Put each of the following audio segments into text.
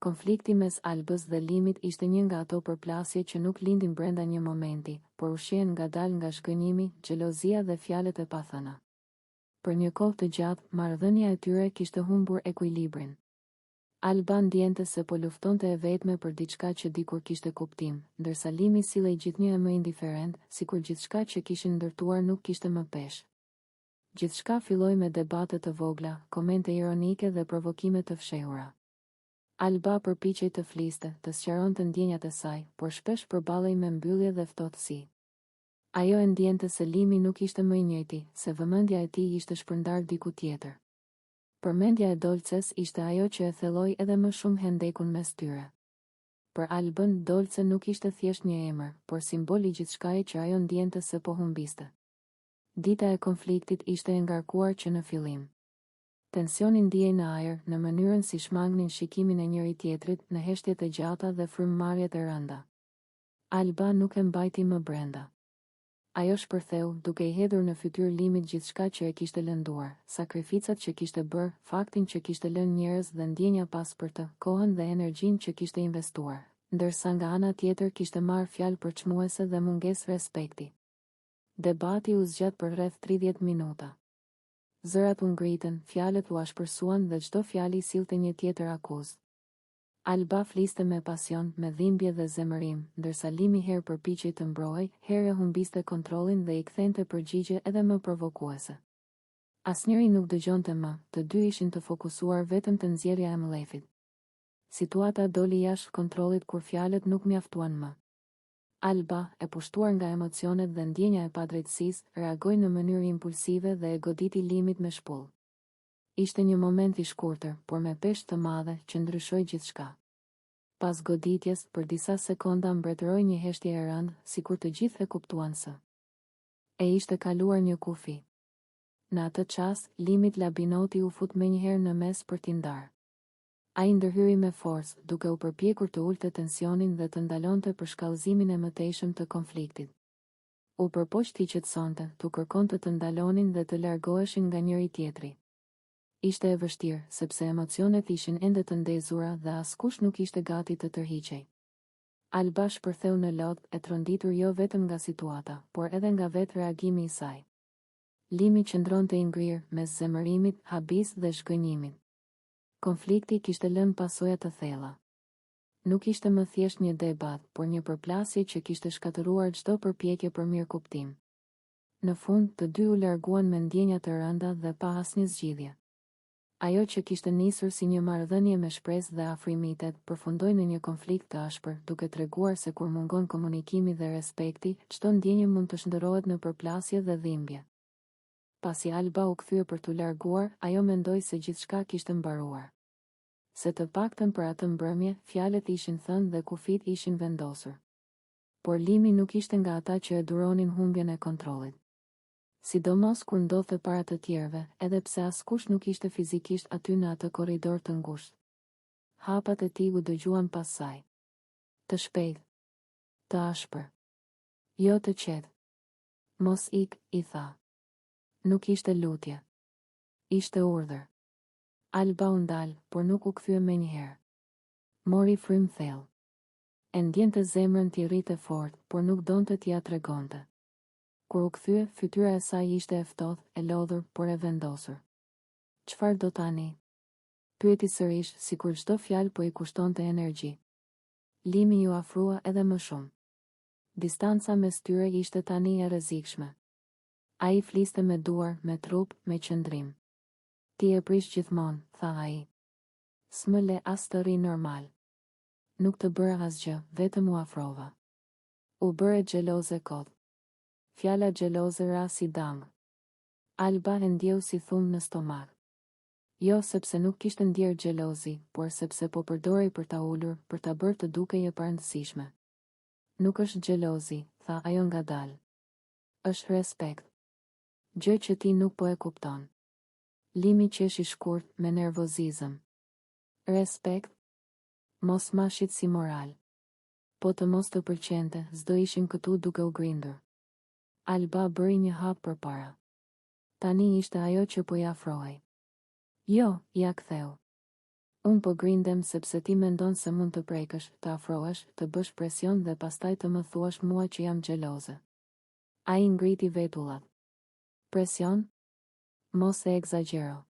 Konflikti mes Albës dhe Limit ishte një nga ato përplasje që nuk lindin brenda një momenti, por ushqehen ngadalë nga shgënjimi, xhelozia dhe fjalët e pathëna. Për një kohë të gjatë, marrëdhënia e tyre kishte humbur ekuilibrin. Alba ndjente se po luftonte e vetme për diçka që dikur kishte kuptim, ndërsa Limi sillej gjithnjë më indiferent, sikur gjithçka që kishin ndërtuar nuk kishte më peshë. Gjithçka filloi me debate të vogla, komente ironike dhe provokime të fshehura. Alba përpiqej të fliste, të sqaronte ndjenjat e saj, por shpesh përballej me mbyllje dhe ftohtësi. Ajo e ndjente se Limi nuk ishte më i njëjti, se vëmendja e tij ishte shpërndar diku tjetër. Përmendja e Dolces ishte ajo që e thelloi edhe më shumë hendekun mes tyre. Për Albën, Dolce nuk ishte thjesht një emër, por simbol i gjithçkaje që ajo ndjente se po humbiste. Dita e konfliktit ishte e ngarkuar që në fillim. Tensioni ndihej në ajër, në mënyrën si shmangnin shikimin e njëri tjetrit, në heshtjet e gjata dhe frymëmarrjet e rënda. Alba nuk e mbajti më brenda. Ajo shpërtheu, duke i hedhur në fytyrë Limit gjithçka që e kishte lënduar, sakrificat që kishte bërë, faktin që kishte lënë njerëz dhe ndjenja pas për të, kohën dhe energjinë që kishte investuar, ndërsa nga ana tjetër kishte marrë fjalë përçmuese dhe mungesë respekti. Debati u zgjat për rreth 30 minuta. Zërat u ngritën, fjalët u ashpërsuan dhe çdo fjalë sillte një tjetër akuzë. Alba fliste me pasion, me dhimbje dhe zemërim, ndërsa Limi herë përpiqej të mbrojë, herë humbiste kontrollin dhe i kthente përgjigje edhe më provokuese. Asnjëri nuk dëgjonte më, të dy ishin të fokusuar vetëm te nxjerrja e mllefit. Situata doli jashtë kontrollit kur fjalët nuk mjaftuan më. Alba, e pushtuar nga emocionet dhe ndjenja e padrejtësisë, reagoi në mënyrë impulsive dhe e goditi Limit me shpull. Ishte një moment i shkurtër, por me peshë të madhe që ndryshoi gjithçka. Pas goditjes, për disa sekonda mbretëroi një heshtje e rëndë, sikur të gjithë e kuptuan se e ishte kaluar një kufi. Në atë çast, Limit Labinoti u fut menjëherë në mes për t'i ndarë. Ai ndërhyri me forcë, duke u përpjekur të ulte tensionin dhe të ndalonte përshkallëzimin e mëtejshëm të konfliktit. U përpoq t'i qetësonte, tu kërkonte të ndalonin dhe të largoheshin nga njëri tjetri. Ishte e vështirë, sepse emocionet ishin ende të ndezura dhe askush nuk ishte gati të tërhiqej. Alba shpërtheu në lodh, e tronditur jo vetëm nga situata, por edhe nga vetë reagimi i saj. Limi qëndronte i ngrirë, mes zemërimit, habis dhe shgënjimit. Konflikti kishte lënë pasoja të thella. Nuk ishte më thjesht një debat, por një përplasje që kishte shkatëruar çdo përpjekje për mirëkuptim. Në fund, të dy u larguan me ndjenja të rënda dhe pa asnjë zgjidhje. Ajo që kishte nisur si një marrëdhënie me shpresë dhe afrimitet, përfundoi në një konflikt të ashpër, duke treguar se kur mungon komunikimi dhe respekti, çdo ndjenjë mund të shndërrohet në përplasje dhe dhimbje. Pasi Alba u kthye për t'u larguar, ajo mendoi se gjithçka kishte mbaruar. Se të paktën për atë mbrëmje, fjalët ishin thënë dhe kufit ishin vendosur. Por Limi nuk ishte nga ata që e duronin humbjen e kontrollit. Sidomos kur ndodhte para të tjerëve, edhe pse askush nuk ishte fizikisht aty në atë korridor të ngushtë. Hapat e tij u dëgjuan pas saj. Të shpejtë, të ashpër. Jo të qetë. Mos ik, i tha. Nuk ishte lutje. Ishte urdhër. Alba u ndal, por nuk u kthye menjëherë. Mori frym thellë. E ndjente zemrën t'i rrite fort, por nuk donte t'ia tregonte. Kur u kthye, fytyra e saj ishte e ftohtë, e lodhur, por e vendosur. Çfarë do tani? Pyeti sërish, sikur çdo fjalë po i kushtonte energji. Limi ju afrua edhe më shumë. Distanca mes tyre ishte tani e rrezikshme. Ai fliste me duar, me trup, me qëndrim. Ti e prish gjithmonë, tha ai. S'më le as të rri normal. Nuk të bëra asgjë, vetëm u afrova. U bëre xheloze kot. Fjala xheloze ra si dang. Alba e ndjeu si thumë në stomak. Jo sepse nuk kishte ndjerë xhelozi, por sepse po përdorej për ta ulur, për ta bërë të dukej e parëndësishme. Nuk është xhelozi, tha ajo ngadalë. Është respekt. Gjë që ti nuk po e kupton. Limi qeshi shkurt, me nervozizëm. Respekt? Mos mashit si moral. Po të mos të pëlqente, s'do ishim këtu duke u grindur. Alba bëri një hap përpara. Tani ishte ajo që po i afrohej. Jo, ja ktheu. Unë po grindem sepse ti mendon se mund të prekësh, të afrohesh, të bësh presion dhe pastaj të më thuash mua që jam xheloze. Ai ngriti vetullat. Presion? Mos e egzagjero.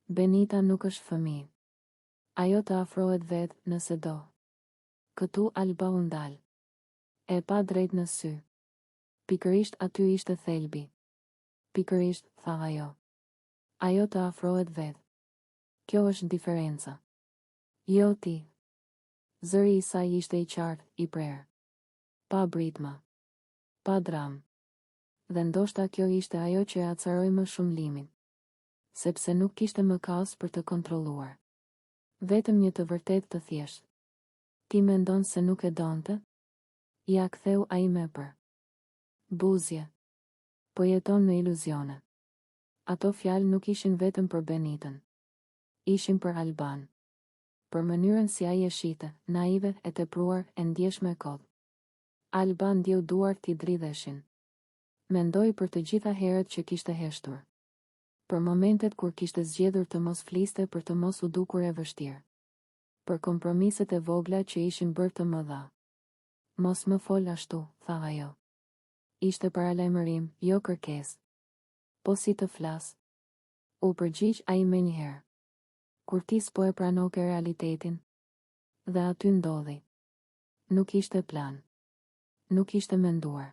Benita nuk është fëmijë. Ajo të afrohet vetë nëse do. Këtu Alba u ndal. E pa drejt në sy. Pikërisht aty ishte thelbi. Pikërisht, tha ajo. Ajo të afrohet vetë. Kjo është diferenca. Jo ti. Zëri i saj ishte i qartë, i prerë. Pa britma. Pa dram. Dhe ndoshta kjo ishte ajo që e acaroi më shumë Limin. Sepse nuk kishte më kaos për të kontrolluar. Vetëm një të vërtet të thjesht. Ti mendon se nuk e donte? Ja ktheu ai me për buzje. Po jeton në iluzione. Ato fjalë nuk ishin vetëm për Benitën. Ishin për Alban. Për mënyrën si ai e shite, naive, e tepruar, e ndjeshme kot. Alban ndjeu duart t'i dridheshin. Mendoi për të gjitha herët që kishte heshtur. Për momentet kur kishte zgjedhur të mos fliste për të mos u dukur e vështirë. Për kompromiset e vogla që ishin bërë të mëdha. Mos më fol ashtu, tha ajo. Ishte paralajmërim, jo kërkesë. Po si të flas? U përgjigj ai menjëherë. Kur ti s'po e pranoke realitetin. Dhe aty ndodhi. Nuk ishte plan. Nuk ishte menduar.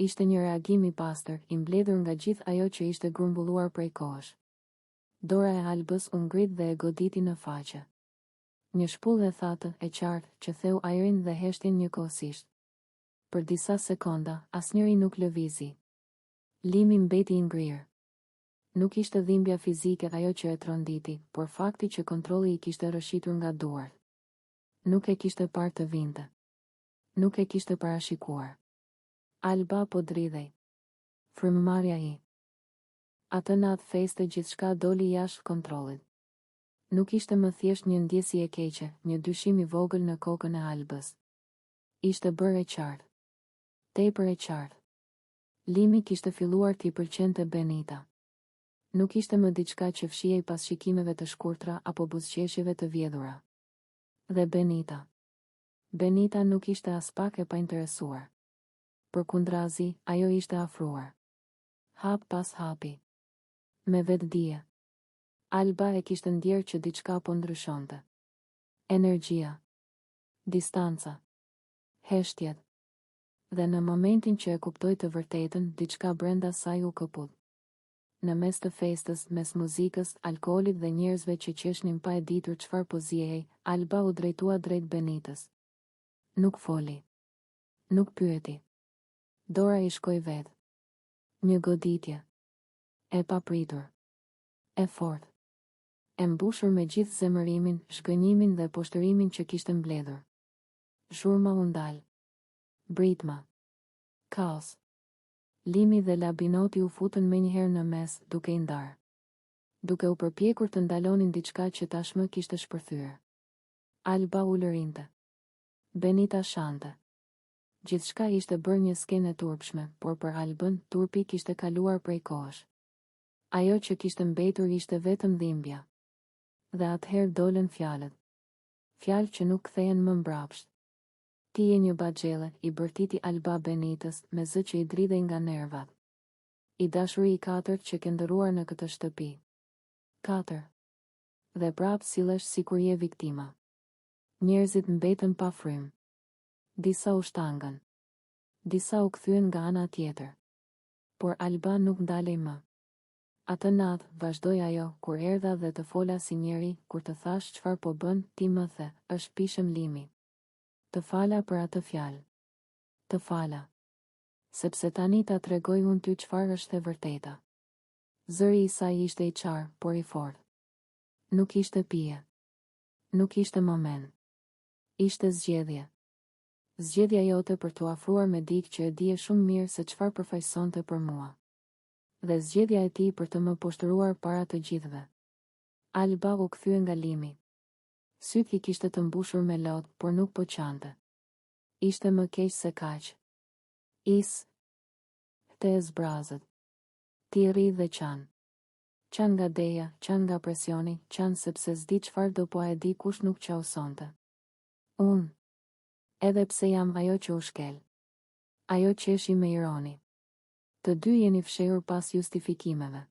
Ishte një reagim i pastër, i mbledhur nga gjithë ajo që ishte grumbulluar prej kohësh. Dora e Albës u ngrit dhe e goditi në faqe. Një shpullë e thatë, e qartë, që theu ajrin dhe heshtin njëkohësisht. Për disa sekonda, asnjëri nuk lëvizi. Limi mbeti i ngrirë. Nuk ishte dhimbja fizike ajo që e tronditi, por fakti që kontrolli i kishte rëshitur nga duart. Nuk e kishte parë të vinte. Nuk e kishte parashikuar. Alba po dridhej. Frymëmarrja i. Atë natë feste gjithçka doli jashtë kontrollit. Nuk ishte më thjesht një ndjesi e keqe, një dyshim i vogël në kokën e Albës. Ishte bërë e qartë. Tepër e qartë. Limi kishte filluar t'i pëlqente Benita. Nuk ishte më diçka që fshihej pas shikimeve të shkurtra apo buzëqeshjeve të vjedhura. Dhe Benita. Benita nuk ishte as pak e painteresuar. Përkundrazi, ajo ishte afruar. Hap pas hapi. Me vetdije. Alba e kishte ndjerë që diçka po ndryshonte. Energjia. Distanca. Heshtjet. Dhe në momentin që e kuptoi të vërtetën, diçka brenda saj u këput. Në mes të festës, mes muzikës, alkoolit dhe njerëzve që qeshnin pa e ditur çfarë po zihej, Alba u drejtua drejt Benitës. Nuk foli. Nuk pyeti. Dora i shkoi vetë. Një goditje. E papritur. E fortë. E mbushur me gjithë zemërimin, shgënjimin dhe poshtërimin që kishte mbledhur. Zhurma u ndal. Britma. Kaos. Limi dhe Labinoti u futën menjëherë në mes, duke i ndarë. Duke u përpjekur të ndalonin diçka që tashmë kishte shpërthyer. Alba u lërinte. Benita shante. Gjithçka ishte bërë një skenë e turpshme, por për Albën, turpi kishte kaluar prej kohësh. Ajo që kishte mbetur ishte vetëm dhimbja. Dhe atëherë dolën fjalët. Fjalë që nuk kthehen më mbrapsht. Ti je një baxhelle, i bërtiti Alba Benitës, me zë që i dridhej nga nervat. I dashuri i katërt që ke ndëruar në këtë shtëpi. 4. Dhe prapë sillesh sikur je viktima. Njerëzit mbetën pa frym. Disa u shtangën. Disa u kthyen nga ana tjetër. Por Alba nuk ndalej më. Atë natë, vazhdoi ajo, kur erdha dhe të fola si njeri, kur të thash çfarë po bën, ti më the, është pishëm Limi. Të fala për atë fjalë. Të fala. Sepse tani ta tregoj unë ty çfarë është e vërteta. Zëri i saj ishte i qarë, por i fortë. Nuk ishte pije. Nuk ishte moment. Ishte zgjedhje. Zgjedhja jote për t'u afruar me dikë që e dije shumë mirë se çfarë përfaqësonte për mua. Dhe zgjedhja e tij për të më poshtëruar para të gjithëve. Alba u kthye nga Limi. Syt i kishte të mbushur me lot, por nuk po qante. Ishte më keq se kaq. Te e zbrazët. Ti rri dhe qan. Qanë nga deja, qanë nga presioni, qanë sepse s'di çfarë do po e di kush nuk qa usonte. Unë, edhe pse jam ajo që u shkel. Ajo qeshi me ironi. Të dy jeni fshehur pas justifikimeve.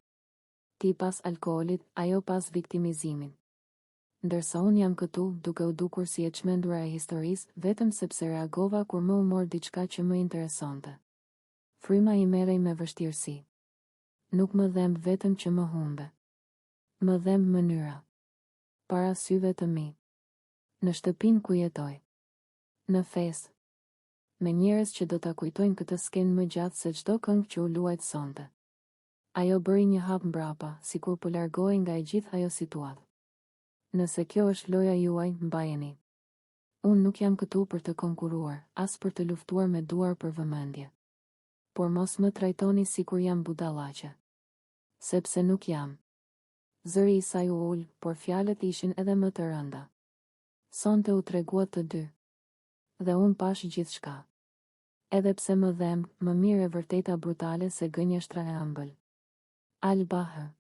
Ti pas alkoolit, ajo pas viktimizimin. Ndërsa unë jam këtu, duke u dukur si e çmendura e historisë, vetëm sepse reagova kur më u mor diçka që më interesonte. Fryma i merrej me vështirësi. Nuk më dhemb vetëm që më humbe. Më dhemb mënyra. Para syve të mi. Në shtëpinë ku jetoj. Në festë. Me njerëz që do ta kujtojnë këtë skenë më gjatë se çdo këngë që u luajt sonte. Ajo bëri një hap mbrapa, sikur po largohej nga e gjithë ajo situatë. Nëse kjo është loja juaj, mbajeni. Unë nuk jam këtu për të konkuruar, as për të luftuar me duar për vëmendje. Por mos më trajtoni sikur jam budallaqe. Sepse nuk jam. Zëri i saj u ul, por fjalët ishin edhe më të rënda. Sonte u tregua të dy. Dhe unë pash gjithçka. Edhe pse më dhemb, më mirë e vërteta brutale se gënjeshtra e ëmbël. Al-Bahr.